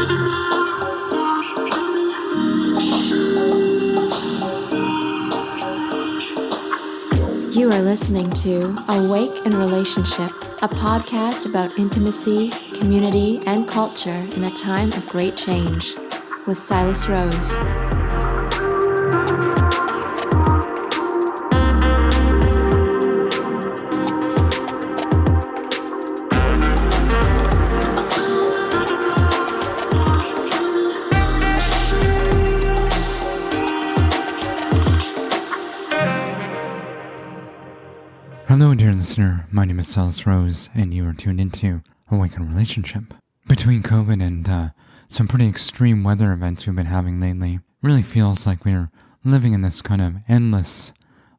You are listening to Awake in Relationship, a podcast about intimacy, community, and culture in a time of great change, with Silas Rose. Hello, dear listener. My name is Silas Rose, and you are tuned into Awake in Relationship. Between COVID and some pretty extreme weather events we've been having lately, really feels like we're living in this kind of endless,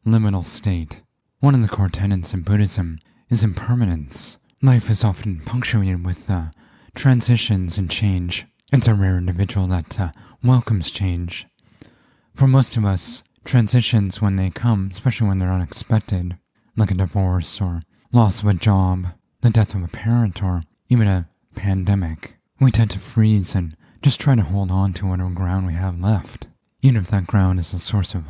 liminal state. One of the core tenets in Buddhism is impermanence. Life is often punctuated with transitions and change. It's a rare individual that welcomes change. For most of us, transitions, when they come, especially when they're unexpected, like a divorce or loss of a job, the death of a parent, or even a pandemic, we tend to freeze and just try to hold on to whatever ground we have left, even if that ground is a source of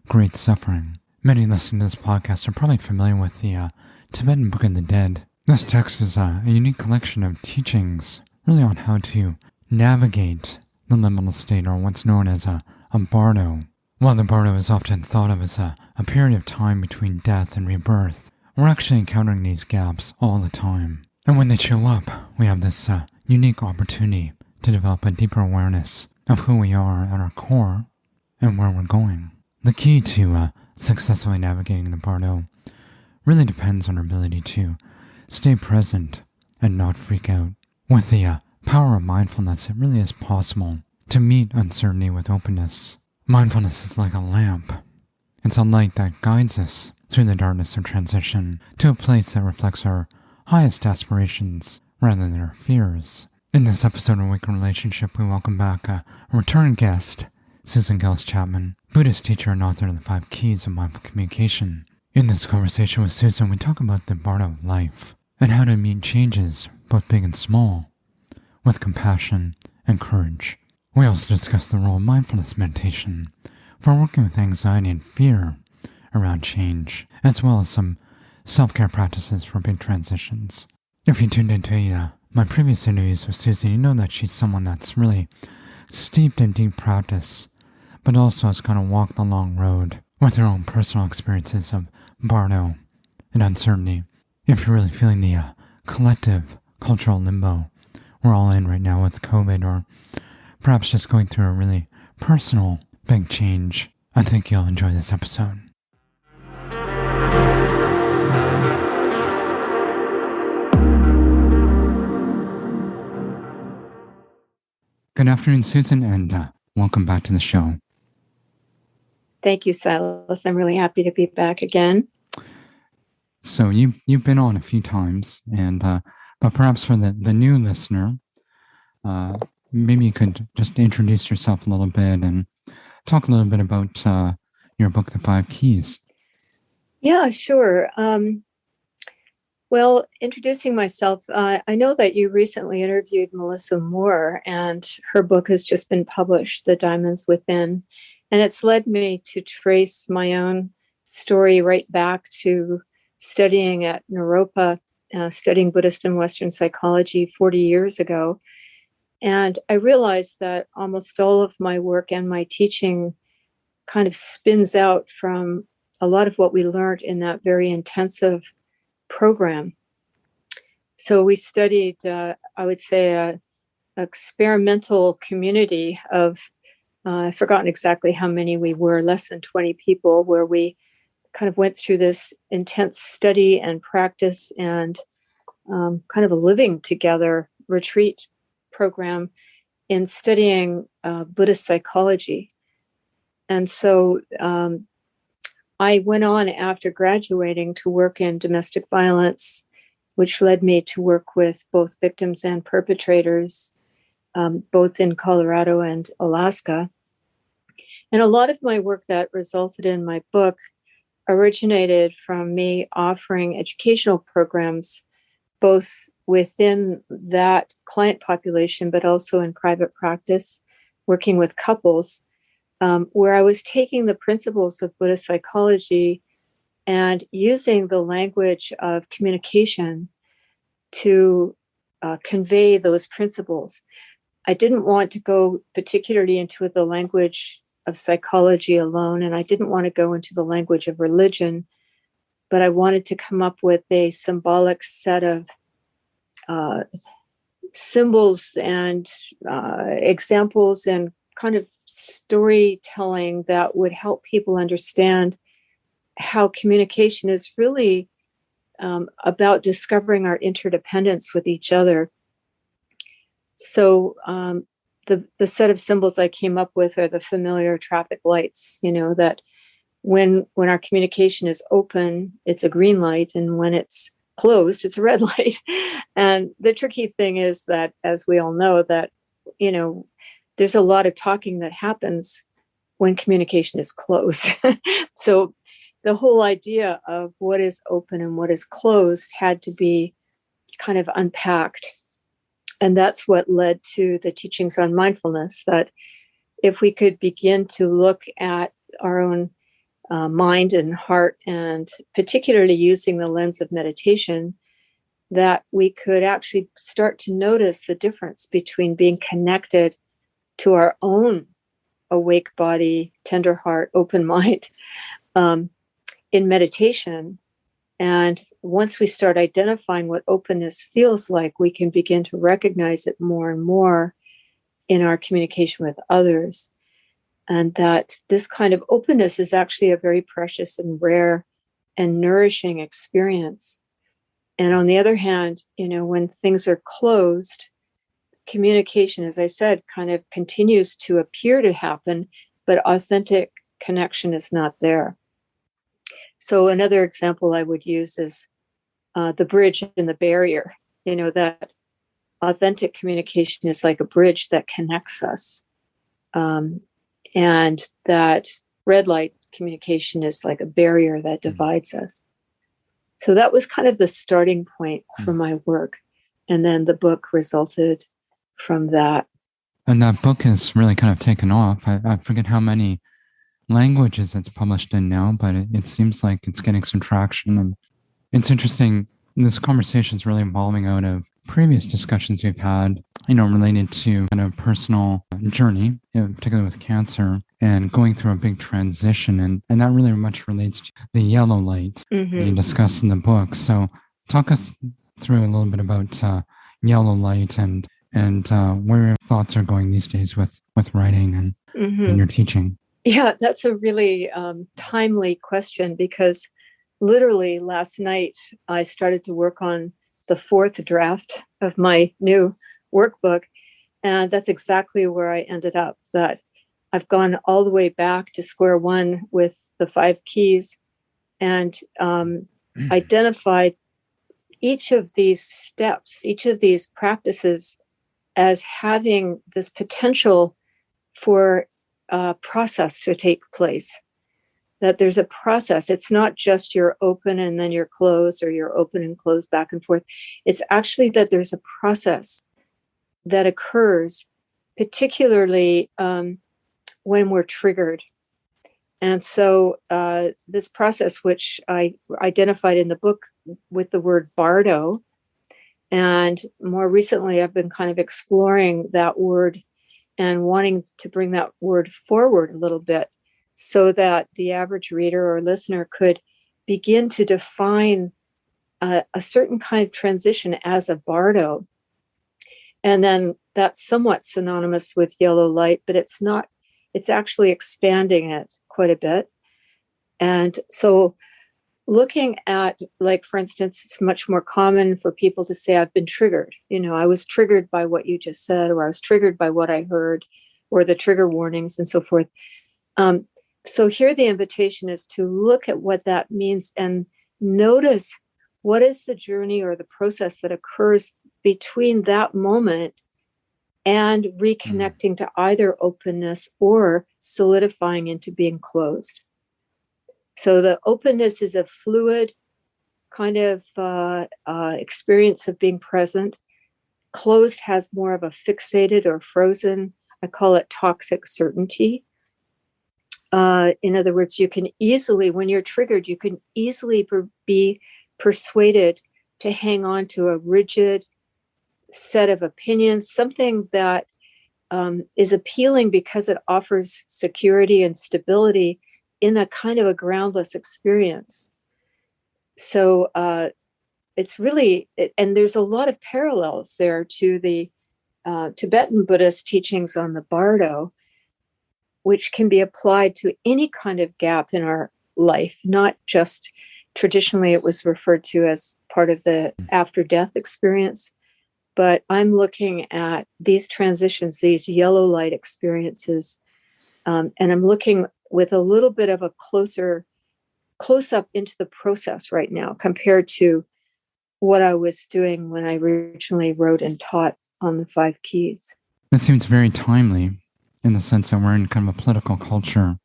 great suffering. Many listening to this podcast are probably familiar with the Tibetan Book of the Dead. This text is a unique collection of teachings, really on how to navigate the liminal state, or what's known as a bardo. While the bardo is often thought of as a period of time between death and rebirth, we're actually encountering these gaps all the time. And when they show up, we have this unique opportunity to develop a deeper awareness of who we are at our core and where we're going. The key to successfully navigating the bardo really depends on our ability to stay present and not freak out. With the power of mindfulness, it really is possible to meet uncertainty with openness. Mindfulness is like a lamp. It's a light that guides us through the darkness of transition to a place that reflects our highest aspirations rather than our fears. In this episode of Awake in Relationship, we welcome back a return guest, Susan Gillis Chapman, Buddhist teacher and author of the 5 Keys of Mindful Communication. In this conversation with Susan, we talk about the bardo of life and how to meet changes, both big and small, with compassion and courage. We also discuss the role of mindfulness meditation for working with anxiety and fear around change, as well as some self-care practices for big transitions. If you tuned into my previous interviews with Susan, you know that she's someone that's really steeped in deep practice, but also has kind of walked the long road with her own personal experiences of bardo and uncertainty. If you're really feeling the collective cultural limbo we're all in right now with COVID, or perhaps just going through a really personal big change, I think you'll enjoy this episode. Good afternoon, Susan, and welcome back to the show. Thank you, Silas. I'm really happy to be back again. So you've been on a few times, and but perhaps for the new listener, maybe you could just introduce yourself a little bit and talk a little bit about your book, The 5 Keys. Yeah, sure. Well, introducing myself, I know that you recently interviewed Melissa Moore, and her book has just been published, The Diamonds Within, and it's led me to trace my own story right back to studying at Naropa, studying Buddhist and Western psychology 40 years ago. And I realized that almost all of my work and my teaching kind of spins out from a lot of what we learned in that very intensive program. So we studied, I would say, an experimental community of, I've forgotten exactly how many we were, less than 20 people, where we kind of went through this intense study and practice and kind of a living together retreat program in studying Buddhist psychology. And so I went on after graduating to work in domestic violence, which led me to work with both victims and perpetrators, both in Colorado and Alaska. And a lot of my work that resulted in my book originated from me offering educational programs, both within that client population, but also in private practice, working with couples, where I was taking the principles of Buddhist psychology and using the language of communication to convey those principles. I didn't want to go particularly into the language of psychology alone, and I didn't want to go into the language of religion, but I wanted to come up with a symbolic set of symbols and examples and kind of storytelling that would help people understand how communication is really about discovering our interdependence with each other. So the set of symbols I came up with are the familiar traffic lights, that when our communication is open, it's a green light, and when it's closed, it's a red light. And the tricky thing is that, as we all know, that, there's a lot of talking that happens when communication is closed. So the whole idea of what is open and what is closed had to be kind of unpacked. And that's what led to the teachings on mindfulness, that if we could begin to look at our own mind and heart, and particularly using the lens of meditation, that we could actually start to notice the difference between being connected to our own awake body, tender heart, open mind in meditation. And once we start identifying what openness feels like, we can begin to recognize it more and more in our communication with others. And that this kind of openness is actually a very precious and rare and nourishing experience. And on the other hand, when things are closed, communication, as I said, kind of continues to appear to happen, but authentic connection is not there. So another example I would use is the bridge and the barrier, that authentic communication is like a bridge that connects us. And that red light communication is like a barrier that divides us. So that was kind of the starting point for my work. And then the book resulted from that. And that book has really kind of taken off. I forget how many languages it's published in now, but it seems like it's getting some traction. And it's interesting. This conversation is really evolving out of previous discussions we've had, related to kind of personal journey, particularly with cancer, and going through a big transition. And that really much relates to the yellow light that you discuss in the book. So talk us through a little bit about yellow light and where your thoughts are going these days with writing and your teaching. Yeah, that's a really timely question, because literally last night I started to work on the fourth draft of my new workbook. And that's exactly where I ended up, that I've gone all the way back to square one with the 5 keys and identified each of these steps, each of these practices as having this potential for a process to take place. That there's a process. It's not just you're open and then you're closed, or you're open and closed back and forth. It's actually that there's a process that occurs, particularly when we're triggered. And so this process, which I identified in the book with the word bardo, and more recently I've been kind of exploring that word and wanting to bring that word forward a little bit, so that the average reader or listener could begin to define a certain kind of transition as a bardo. And then that's somewhat synonymous with yellow light, but it's not, it's actually expanding it quite a bit. And so looking at, like, for instance, it's much more common for people to say, I've been triggered. I was triggered by what you just said, or I was triggered by what I heard, or the trigger warnings and so forth. So here the invitation is to look at what that means and notice what is the journey or the process that occurs between that moment and reconnecting to either openness or solidifying into being closed. So the openness is a fluid kind of experience of being present. Closed has more of a fixated or frozen, I call it toxic certainty. In other words, you can easily, when you're triggered, you can easily be persuaded to hang on to a rigid set of opinions, something that is appealing because it offers security and stability in a kind of a groundless experience. So it's really, and there's a lot of parallels there to the Tibetan Buddhist teachings on the bardo, which can be applied to any kind of gap in our life, not just traditionally it was referred to as part of the after-death experience. But I'm looking at these transitions, these yellow light experiences, and I'm looking with a little bit of a close up into the process right now compared to what I was doing when I originally wrote and taught on the 5 keys. It seems very timely in the sense that we're in kind of a political culture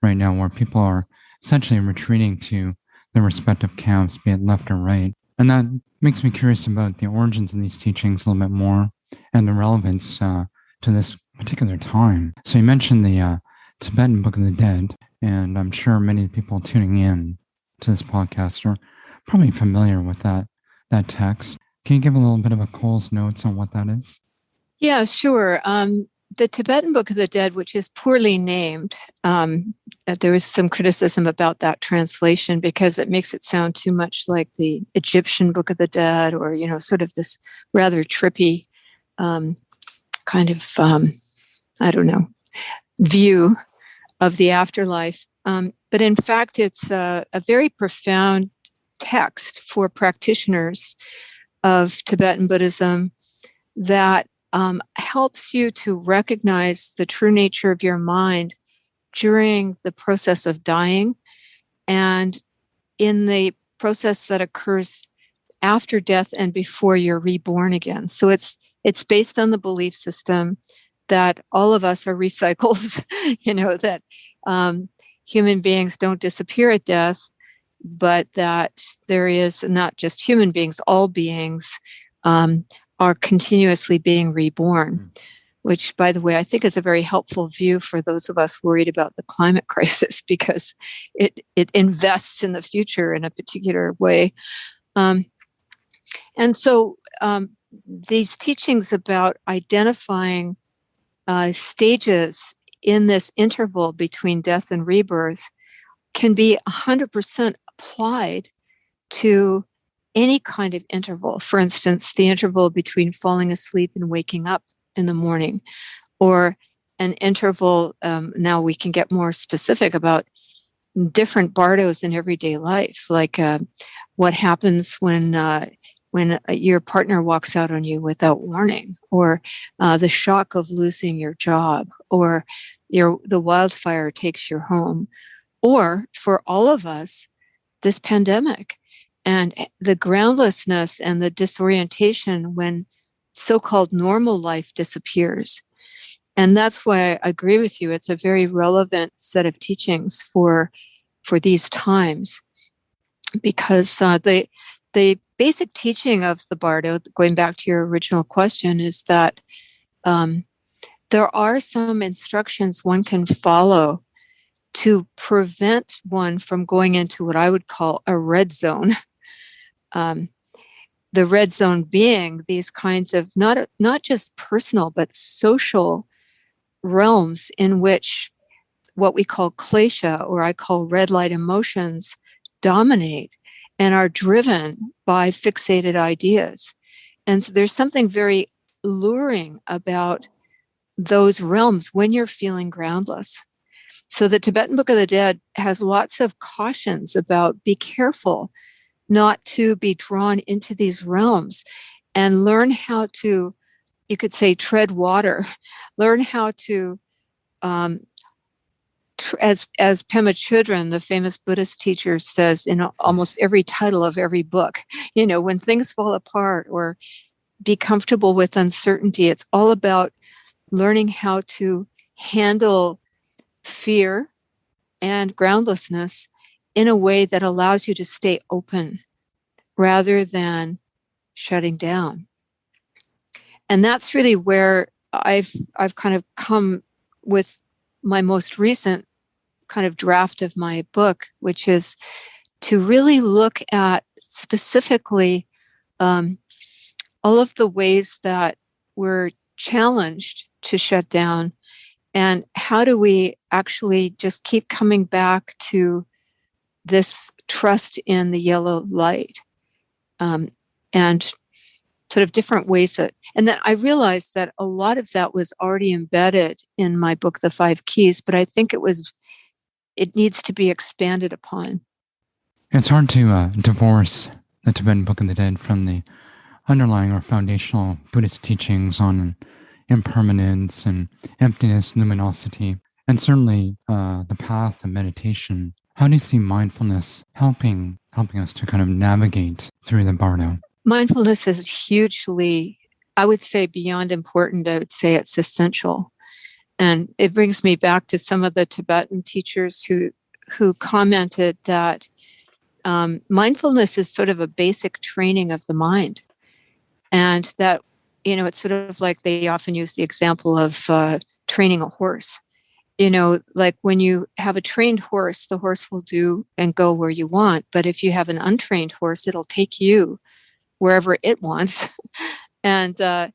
right now where people are essentially retreating to their respective camps, be it left or right. And that makes me curious about the origins of these teachings a little bit more and the relevance to this particular time. So you mentioned the Tibetan Book of the Dead, and I'm sure many people tuning in to this podcast are probably familiar with that text. Can you give a little bit of a Cole's notes on what that is? Yeah, sure. The Tibetan Book of the Dead, which is poorly named, there was some criticism about that translation because it makes it sound too much like the Egyptian Book of the Dead, or sort of this rather trippy kind of I don't know, view of the afterlife. But in fact, it's a very profound text for practitioners of Tibetan Buddhism that helps you to recognize the true nature of your mind during the process of dying and in the process that occurs after death and before you're reborn again. So it's based on the belief system that all of us are recycled, that human beings don't disappear at death, but that there is not just human beings, all beings are continuously being reborn, which, by the way, I think is a very helpful view for those of us worried about the climate crisis because it invests in the future in a particular way. And so these teachings about identifying stages in this interval between death and rebirth can be 100% applied to any kind of interval. For instance, the interval between falling asleep and waking up in the morning, or an interval, now we can get more specific about different bardos in everyday life, like what happens when your partner walks out on you without warning, or the shock of losing your job, or the wildfire takes your home, or for all of us, this pandemic and the groundlessness and the disorientation when so-called normal life disappears. And that's why I agree with you. It's a very relevant set of teachings for these times, because the basic teaching of the bardo, going back to your original question, is that there are some instructions one can follow to prevent one from going into what I would call a red zone. The red zone being these kinds of not just personal, but social realms in which what we call klesha, or I call red light emotions, dominate and are driven by fixated ideas. And so there's something very luring about those realms when you're feeling groundless. So the Tibetan Book of the Dead has lots of cautions about be careful not to be drawn into these realms, and learn how to, you could say, tread water, learn how to, as Pema Chodron, the famous Buddhist teacher, says in almost every title of every book, when things fall apart, or be comfortable with uncertainty, it's all about learning how to handle fear and groundlessness in a way that allows you to stay open rather than shutting down. And that's really where I've kind of come with my most recent kind of draft of my book, which is to really look at specifically all of the ways that we're challenged to shut down, and how do we actually just keep coming back to this trust in the yellow light, and sort of different ways that, and then I realized that a lot of that was already embedded in my book, The Five Keys, but I think it needs to be expanded upon. It's hard to divorce the Tibetan Book of the Dead from the underlying or foundational Buddhist teachings on impermanence and emptiness, luminosity, and certainly the path of meditation. How do you see mindfulness helping us to kind of navigate through the bardo? Mindfulness is hugely, I would say, beyond important. I would say it's essential. And it brings me back to some of the Tibetan teachers who commented that mindfulness is sort of a basic training of the mind. And that, it's sort of like they often use the example of training a horse. Like when you have a trained horse, the horse will do and go where you want. But if you have an untrained horse, it'll take you wherever it wants. And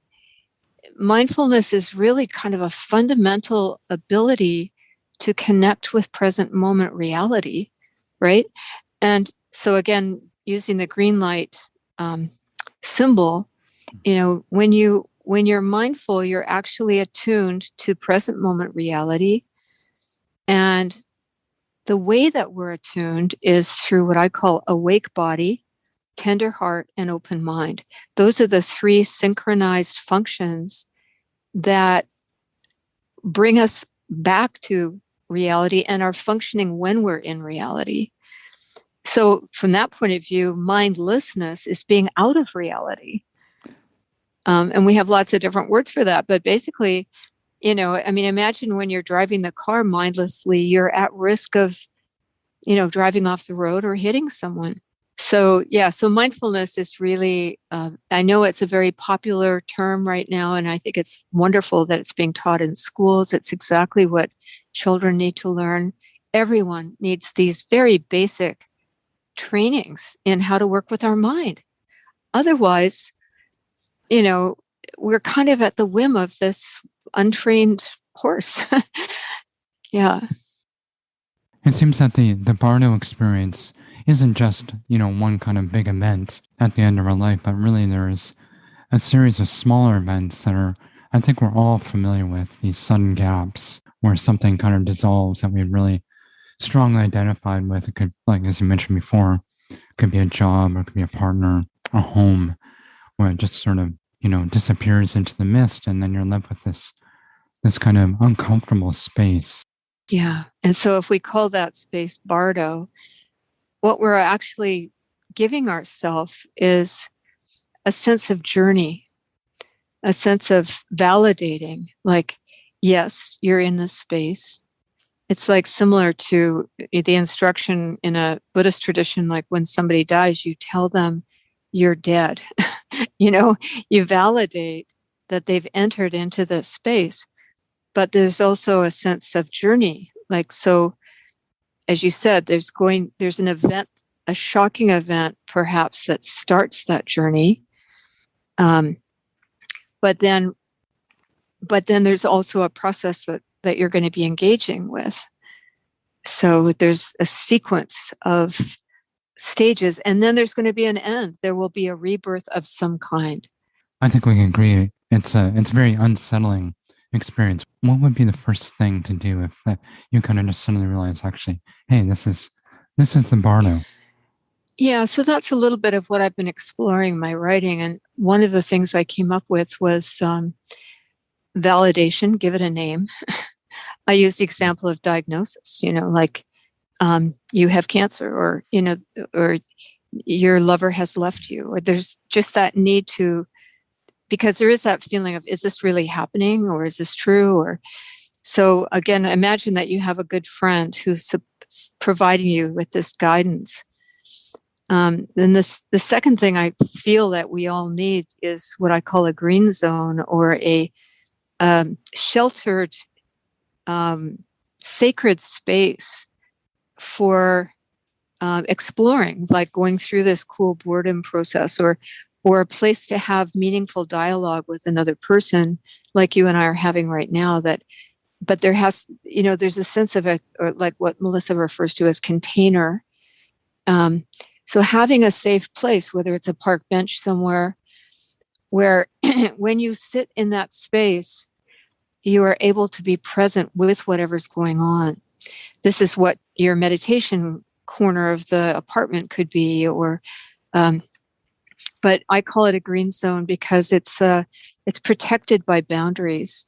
mindfulness is really kind of a fundamental ability to connect with present moment reality, right? And so again, using the green light symbol, when you're mindful, you're actually attuned to present moment reality. And the way that we're attuned is through what I call awake body, tender heart, and open mind. Those are the three synchronized functions that bring us back to reality and are functioning when we're in reality. So from that point of view, mindlessness is being out of reality. And we have lots of different words for that. But basically, imagine when you're driving the car mindlessly, you're at risk of, driving off the road or hitting someone. So mindfulness is really, I know it's a very popular term right now, and I think it's wonderful that it's being taught in schools. It's exactly what children need to learn. Everyone needs these very basic trainings in how to work with our mind. Otherwise, we're kind of at the whim of this untrained horse. Yeah. It seems that the bardo experience isn't just, one kind of big event at the end of our life, but really there's a series of smaller events that I think we're all familiar with, these sudden gaps where something kind of dissolves that we really strongly identified with. It could, like, as you mentioned before, it could be a job, or it could be a partner, a home, where it just sort of, disappears into the mist, and then you're left with this kind of uncomfortable space. Yeah. And so if we call that space bardo, what we're actually giving ourselves is a sense of journey, a sense of validating, like, yes, you're in this space. It's like similar to the instruction in a Buddhist tradition, like when somebody dies, you tell them you're dead. You validate that they've entered into this space. But there's also a sense of journey. Like, so as you said, there's an event, a shocking event, perhaps, that starts that journey. But then there's also a process that you're going to be engaging with. So there's a sequence of stages, and then there's going to be an end. There will be a rebirth of some kind. I think we can agree. It's a very unsettling experience. What would be the first thing to do if you kind of just suddenly realize, actually, hey, this is the bardo? Yeah, so that's a little bit of what I've been exploring in my writing. And one of the things I came up with was validation, give it a name. I used the example of diagnosis, like you have cancer, or your lover has left you, or there's just that need to, because there is that feeling of, is this really happening, or is this true? Or so again, imagine that you have a good friend who's providing you with this guidance. Then the second thing I feel that we all need is what I call a green zone, or a sheltered, sacred space for exploring, like going through this cool boredom process, or a place to have meaningful dialogue with another person, like you and I are having right now. But there's a sense of it, or like what Melissa refers to as container. So having a safe place, whether it's a park bench somewhere, where when you sit in that space, you are able to be present with whatever's going on. This is what your meditation corner of the apartment could be, or but I call it a green zone because it's protected by boundaries.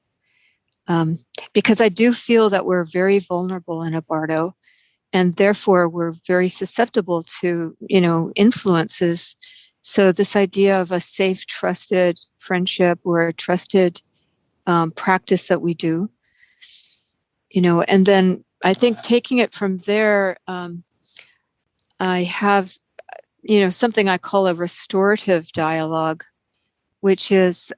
Because I do feel that we're very vulnerable in a bardo, and therefore we're very susceptible to, influences. So this idea of a safe, trusted friendship, or a trusted practice that we do, and then I think taking it from there, I have, something I call a restorative dialogue, which is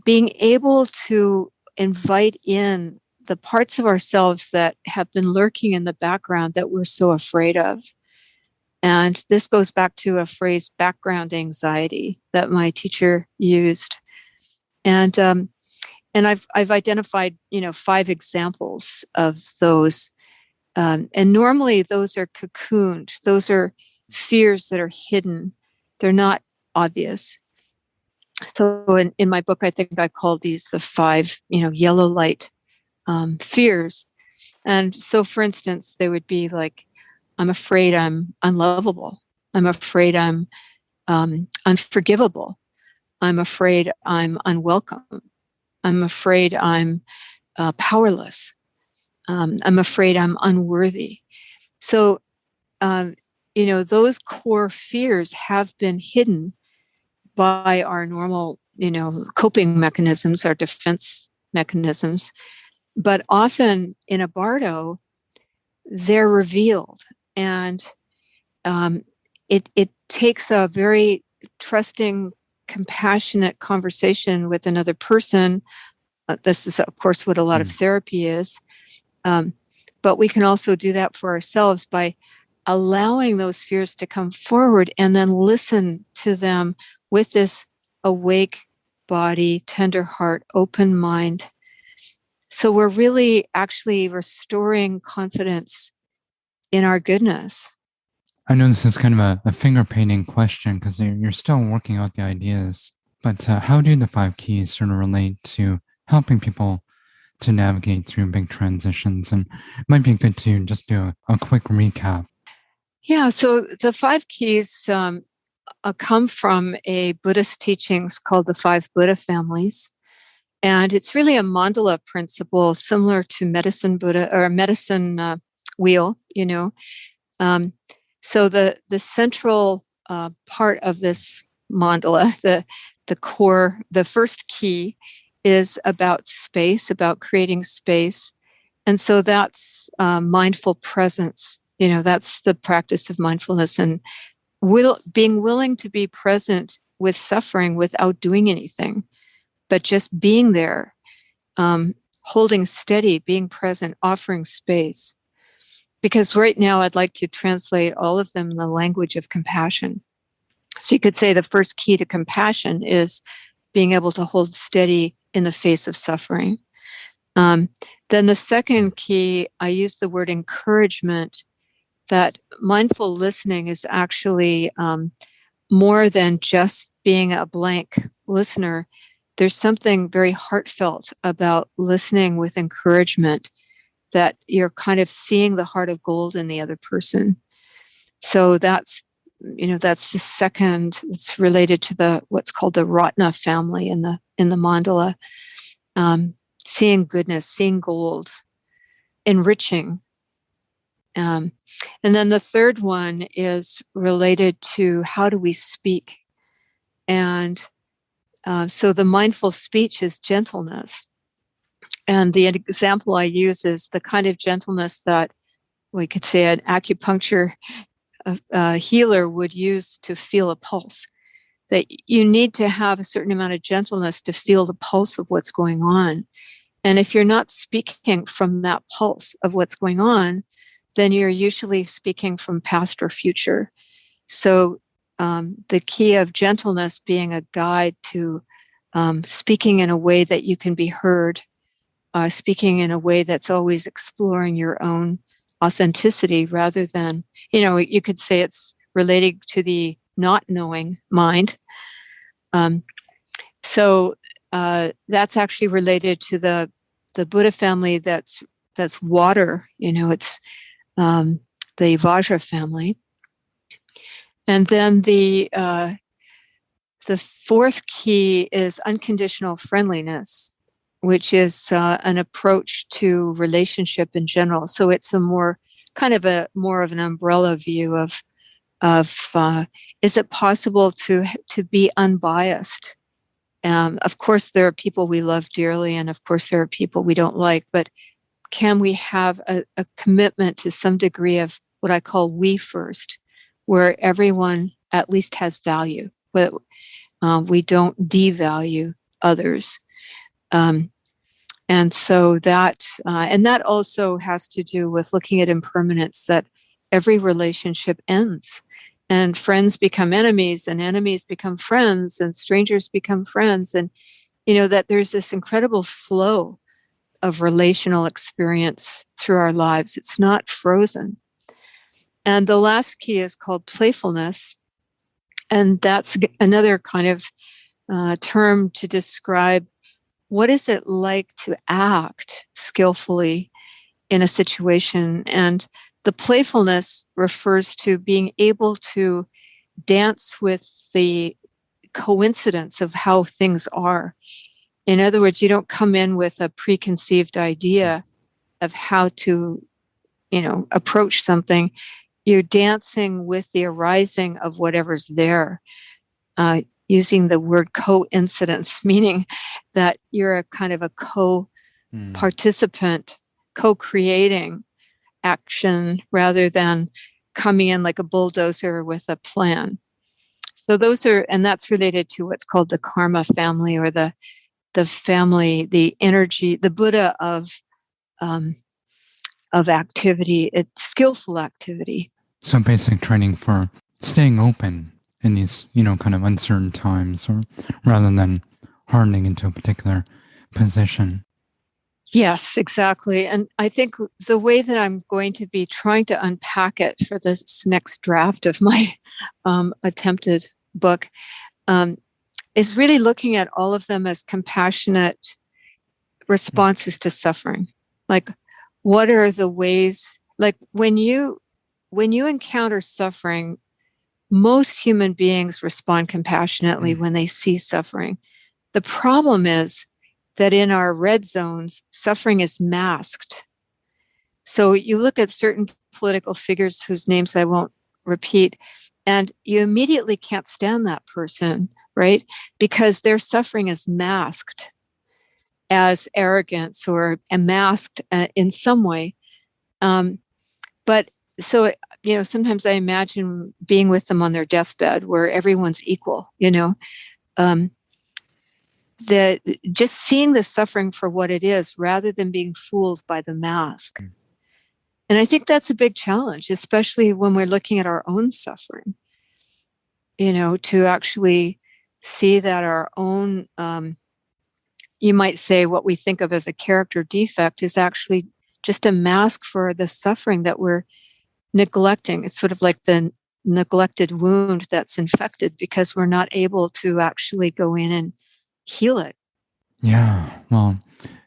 being able to invite in the parts of ourselves that have been lurking in the background that we're so afraid of. And this goes back to a phrase, background anxiety, that my teacher used. And I've identified, 5 examples of those. And normally those are cocooned. Those are fears that are hidden. They're not obvious. So in my book, I think I called these the 5, yellow light fears. And so, for instance, they would be like, I'm afraid I'm unlovable. I'm afraid I'm unforgivable. I'm afraid I'm unwelcome. I'm afraid I'm powerless. I'm afraid I'm unworthy. So, those core fears have been hidden by our normal, coping mechanisms, our defense mechanisms. But often in a bardo, they're revealed. And it takes a very trusting, compassionate conversation with another person. This is, of course, what a lot of therapy is. But we can also do that for ourselves by allowing those fears to come forward and then listen to them with this awake body, tender heart, open mind. So we're really actually restoring confidence in our goodness. I know this is kind of a finger painting question because you're still working out the ideas, but how do the 5 keys sort of relate to helping people to navigate through big transitions? And it might be good to just do a quick recap. Yeah, so the 5 keys come from a Buddhist teachings called the 5 Buddha families. And it's really a mandala principle similar to medicine Buddha, or medicine wheel, So the central part of this mandala, the core, the first key is about space, about creating space. And so that's mindful presence. That's the practice of mindfulness, and being willing to be present with suffering without doing anything, but just being there, holding steady, being present, offering space. Because right now I'd like to translate all of them in the language of compassion. So you could say the first key to compassion is being able to hold steady in the face of suffering. Then the second key, I use the word encouragement, that mindful listening is actually more than just being a blank listener. There's something very heartfelt about listening with encouragement, that you're kind of seeing the heart of gold in the other person. So that's the second. It's related to what's called the Ratna family in the mandala. Seeing goodness, seeing gold, enriching. And then the third one is related to how do we speak. And so the mindful speech is gentleness. And the example I use is the kind of gentleness that we could say an acupuncture a healer would use to feel a pulse. That you need to have a certain amount of gentleness to feel the pulse of what's going on. And if you're not speaking from that pulse of what's going on, then you're usually speaking from past or future. So the key of gentleness being a guide to speaking in a way that you can be heard, speaking in a way that's always exploring your own authenticity rather than, you could say it's related to the not knowing mind. So that's actually related to the Buddha family that's water. It's the Vajra family. And then the fourth key is unconditional friendliness, which is an approach to relationship in general. So it's a more of an umbrella view of is it possible to be unbiased? Of course, there are people we love dearly, and of course, there are people we don't like. But can we have a commitment to some degree of what I call we first, where everyone at least has value, but we don't devalue others? And so that also has to do with looking at impermanence, that every relationship ends. And friends become enemies, and enemies become friends, and strangers become friends. And, that there's this incredible flow of relational experience through our lives. It's not frozen. And the last key is called playfulness. And that's another kind of term to describe what is it like to act skillfully in a situation. And the playfulness refers to being able to dance with the coincidence of how things are. In other words, you don't come in with a preconceived idea of how to, approach something. You're dancing with the arising of whatever's there, using the word coincidence, meaning that you're a kind of a co-participant, co-creating action rather than coming in like a bulldozer with a plan. So that's related to what's called the karma family, or the family, the energy, the Buddha of activity. It's skillful activity. So basic training for staying open in these, kind of uncertain times, or rather than hardening into a particular position. Yes, exactly. And I think the way that I'm going to be trying to unpack it for this next draft of my attempted book is really looking at all of them as compassionate responses to suffering. Like, what are the ways, like when you encounter suffering, most human beings respond compassionately when they see suffering. The problem is that in our red zones, suffering is masked. So you look at certain political figures whose names I won't repeat, and you immediately can't stand that person, right? Because their suffering is masked as arrogance or masked in some way. But so, sometimes I imagine being with them on their deathbed where everyone's equal, that just seeing the suffering for what it is rather than being fooled by the mask. And I think that's a big challenge, especially when we're looking at our own suffering, to actually see that our own, you might say what we think of as a character defect is actually just a mask for the suffering that we're neglecting. It's sort of like the neglected wound that's infected because we're not able to actually go in and heal it. Yeah, well,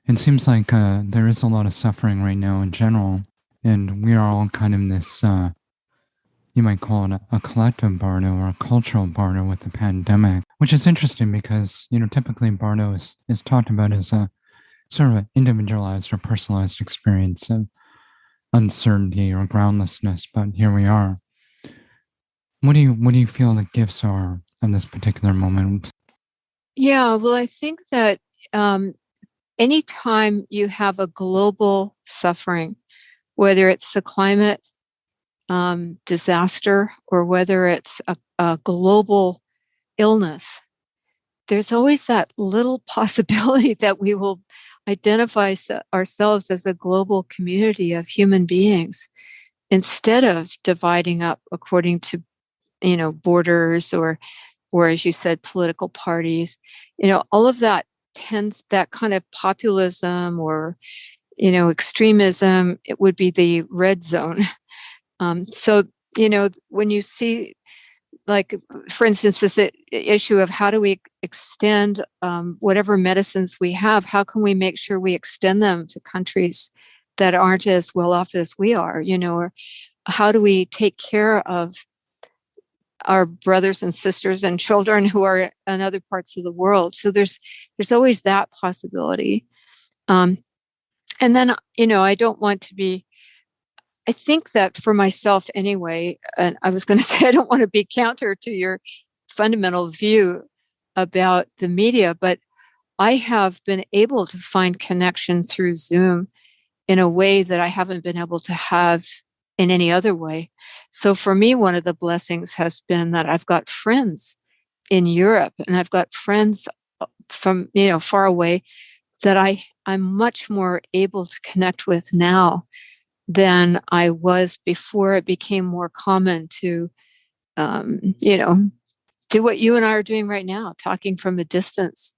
it seems like there is a lot of suffering right now in general, and we are all kind of in this, you might call it a collective bardo or a cultural bardo with the pandemic, which is interesting because, typically bardo is talked about as a sort of an individualized or personalized experience of uncertainty or groundlessness, but here we are. What do you feel the gifts are in this particular moment? Yeah, well, I think that anytime you have a global suffering, whether it's the climate disaster or whether it's a global illness, there's always that little possibility that we will identify ourselves as a global community of human beings instead of dividing up according to, borders or as you said, political parties. All of that tends, that kind of populism or, extremism, it would be the red zone. So, when you see, like, for instance, this issue of how do we extend whatever medicines we have, how can we make sure we extend them to countries that aren't as well off as we are, or how do we take care of our brothers and sisters and children who are in other parts of the world? So there's always that possibility. And then, I don't want to be, I think that for myself anyway, and I was going to say, I don't want to be counter to your fundamental view about the media, but I have been able to find connection through Zoom in a way that I haven't been able to have in any other way. So for me, one of the blessings has been that I've got friends in Europe and I've got friends from, far away that I'm much more able to connect with now than I was before it became more common to, do what you and I are doing right now, talking from a distance.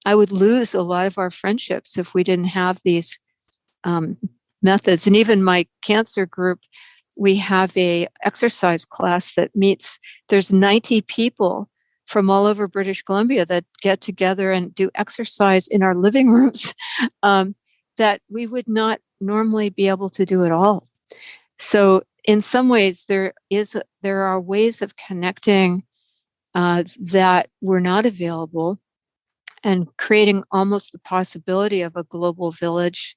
I would lose a lot of our friendships if we didn't have these methods. And even my cancer group, we have a exercise class that meets, there's 90 people from all over British Columbia that get together and do exercise in our living rooms that we would not normally be able to do at all. So in some ways, there are ways of connecting that were not available and creating almost the possibility of a global village.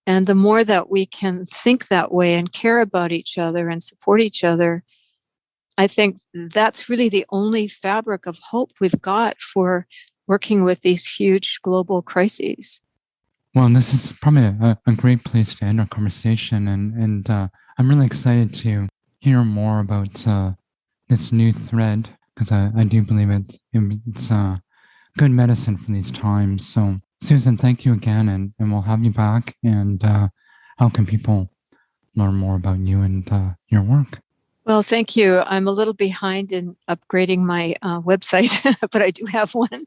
And the more that we can think that way and care about each other and support each other, I think that's really the only fabric of hope we've got for working with these huge global crises. Well, this is probably a great place to end our conversation, and I'm really excited to hear more about this new thread, because I do believe it's good medicine for these times. So, Susan, thank you again, and we'll have you back. And how can people learn more about you and your work? Well, thank you. I'm a little behind in upgrading my website, but I do have one.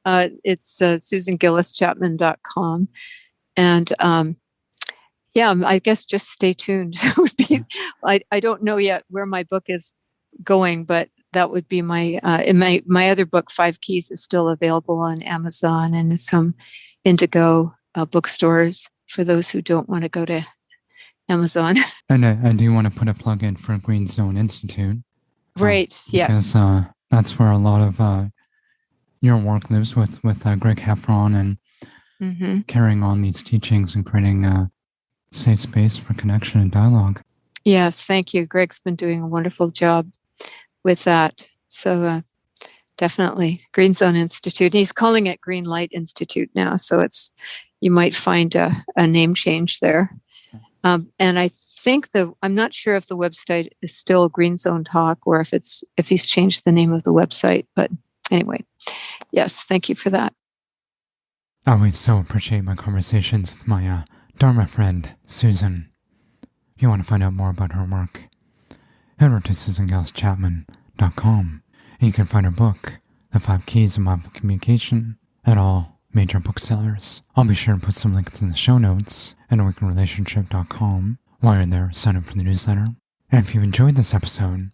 It's susangillischapman.com. And I guess just stay tuned. I don't know yet where my book is going, but that would be my other book, 5 Keys, is still available on Amazon and some Indigo bookstores for those who don't want to go to Amazon. And I do want to put a plug in for Green Zone Institute. Right, yes. Because that's where a lot of your work lives with Greg Heffron and carrying on these teachings and creating a safe space for connection and dialogue. Yes, thank you. Greg's been doing a wonderful job with that. So definitely Green Zone Institute. He's calling it Green Light Institute now. So you might find a name change there. And I think I'm not sure if the website is still Green Zone Talk or if he's changed the name of the website. But anyway, yes, thank you for that. I always so appreciate my conversations with my Dharma friend, Susan. If you want to find out more about her work, head over to susangillischapman.com, and you can find her book, The 5 Keys of Mindful Communication, at all major booksellers. I'll be sure to put some links in the show notes at awakenrelationship.com. While you're there, sign up for the newsletter. And if you enjoyed this episode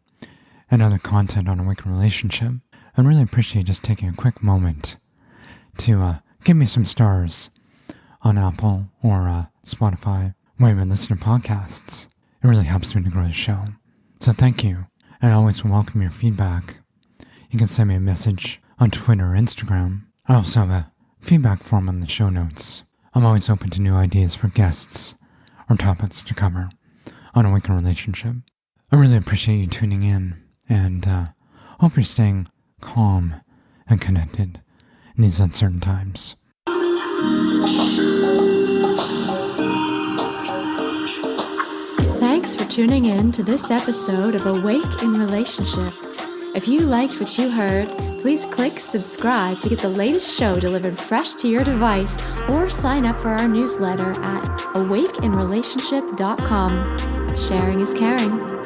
and other content on Awaken Relationship, I'd really appreciate just taking a quick moment to give me some stars on Apple or Spotify, where you listen to podcasts. It really helps me to grow the show. So thank you, and I always welcome your feedback. You can send me a message on Twitter or Instagram. I also have a feedback form in the show notes. I'm always open to new ideas for guests or topics to cover on Awaken Relationship. I really appreciate you tuning in, and hope you're staying calm and connected in these uncertain times. Thanks for tuning in to this episode of Awake in Relationship. If you liked what you heard, please click subscribe to get the latest show delivered fresh to your device, or sign up for our newsletter at awakeinrelationship.com. Sharing is caring.